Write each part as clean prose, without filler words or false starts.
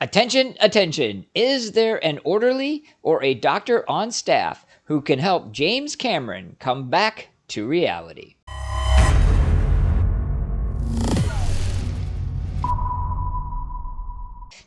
Attention, attention. Is there an orderly or a doctor on staff who can help James Cameron come back to reality?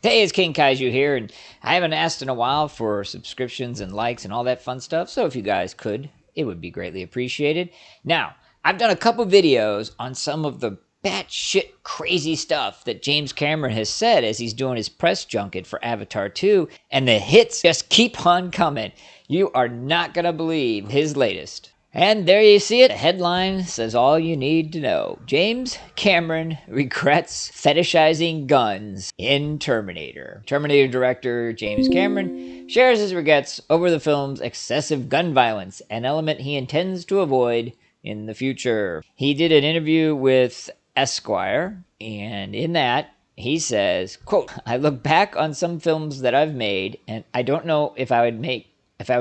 Hey, it's King Kaiju here, and I haven't asked in a while for subscriptions and likes and all that fun stuff, so if you guys could, it would be greatly appreciated. Now, I've done a couple videos on some of the batshit crazy stuff that James Cameron has said as he's doing his press junket for Avatar 2, and the hits just keep on coming. You are not going to believe his latest. And there you see it. The headline says all you need to know. James Cameron regrets fetishizing guns in Terminator. Terminator director James Cameron shares his regrets over the film's excessive gun violence, an element he intends to avoid in the future. He did an interview with Esquire, and in that, he says, quote, "I look back on some films that I've made, and I don't know if I would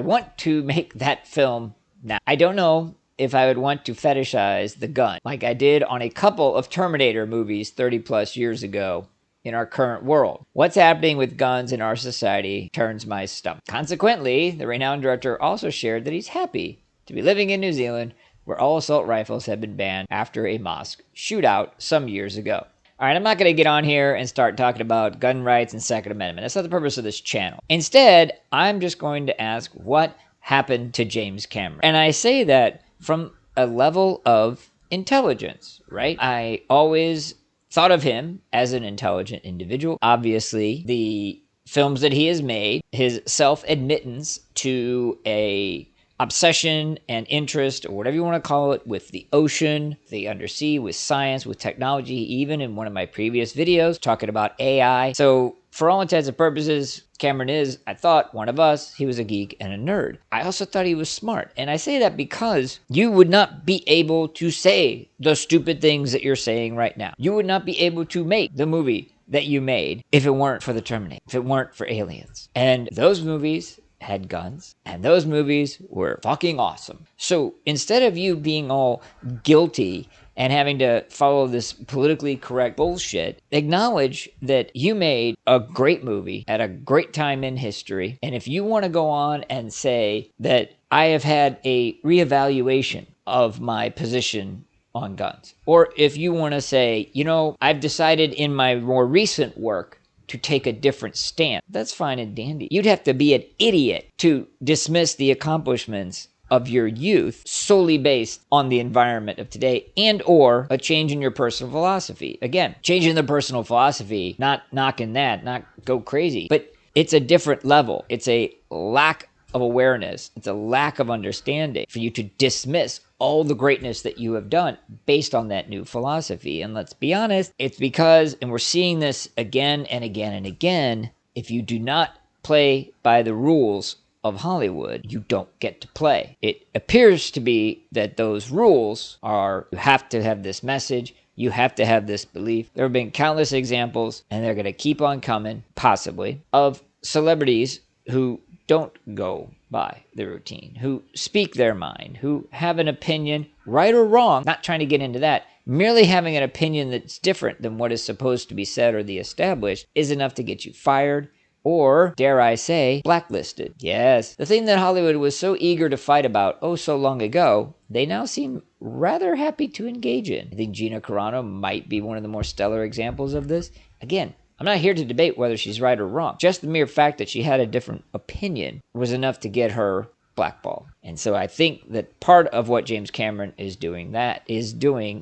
want to make that film now. I don't know if I would want to fetishize the gun like I did on a couple of Terminator movies 30 plus years ago in our current world. What's happening with guns in our society turns my stomach." Consequently, the renowned director also shared that he's happy to be living in New Zealand, where all assault rifles have been banned after a mosque shootout some years ago. All right, I'm not going to get on here and start talking about gun rights and Second Amendment. That's not the purpose of this channel. Instead, I'm just going to ask what happened to James Cameron. And I say that from a level of intelligence, right? I always thought of him as an intelligent individual. Obviously, the films that he has made, his self-admittance to a obsession and interest, or whatever you want to call it, with the ocean, the undersea, with science, with technology, even in one of my previous videos talking about AI. So for all intents and purposes, Cameron is, I thought, one of us. He was a geek and a nerd. I also thought he was smart. And I say that because you would not be able to say the stupid things that you're saying right now. You would not be able to make the movie that you made if it weren't for the Terminator, if it weren't for aliens. And those movies had guns, and those movies were fucking awesome. So instead of you being all guilty and having to follow this politically correct bullshit, acknowledge that you made a great movie at a great time in history. And if you want to go on and say that I have had a reevaluation of my position on guns, or if you want to say, you know, I've decided in my more recent work to take a different stand, that's fine and dandy. You'd have to be an idiot to dismiss the accomplishments of your youth solely based on the environment of today and or a change in your personal philosophy. Again, changing the personal philosophy, not knocking that, not go crazy, but it's a different level. It's a lack of awareness. It's a lack of understanding for you to dismiss all the greatness that you have done based on that new philosophy. And let's be honest, it's because, and we're seeing this again and again and again, if you do not play by the rules of Hollywood, you don't get to play. It appears to be that those rules are, you have to have this message, you have to have this belief. There have been countless examples, and they're going to keep on coming, possibly, of celebrities who don't go by the routine, who speak their mind, who have an opinion, right or wrong, not trying to get into that. Merely having an opinion that's different than what is supposed to be said or the established is enough to get you fired, or, dare I say, blacklisted. Yes, the thing that Hollywood was so eager to fight about oh so long ago, they now seem rather happy to engage in. I think Gina Carano might be one of the more stellar examples of this. Again, I'm not here to debate whether she's right or wrong. Just the mere fact that she had a different opinion was enough to get her blackballed. And so I think that part of what James Cameron is doing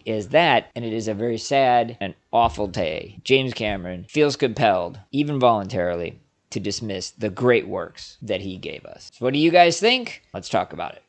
is that, and it is a very sad and awful day. James Cameron feels compelled, even voluntarily, to dismiss the great works that he gave us. So what do you guys think? Let's talk about it.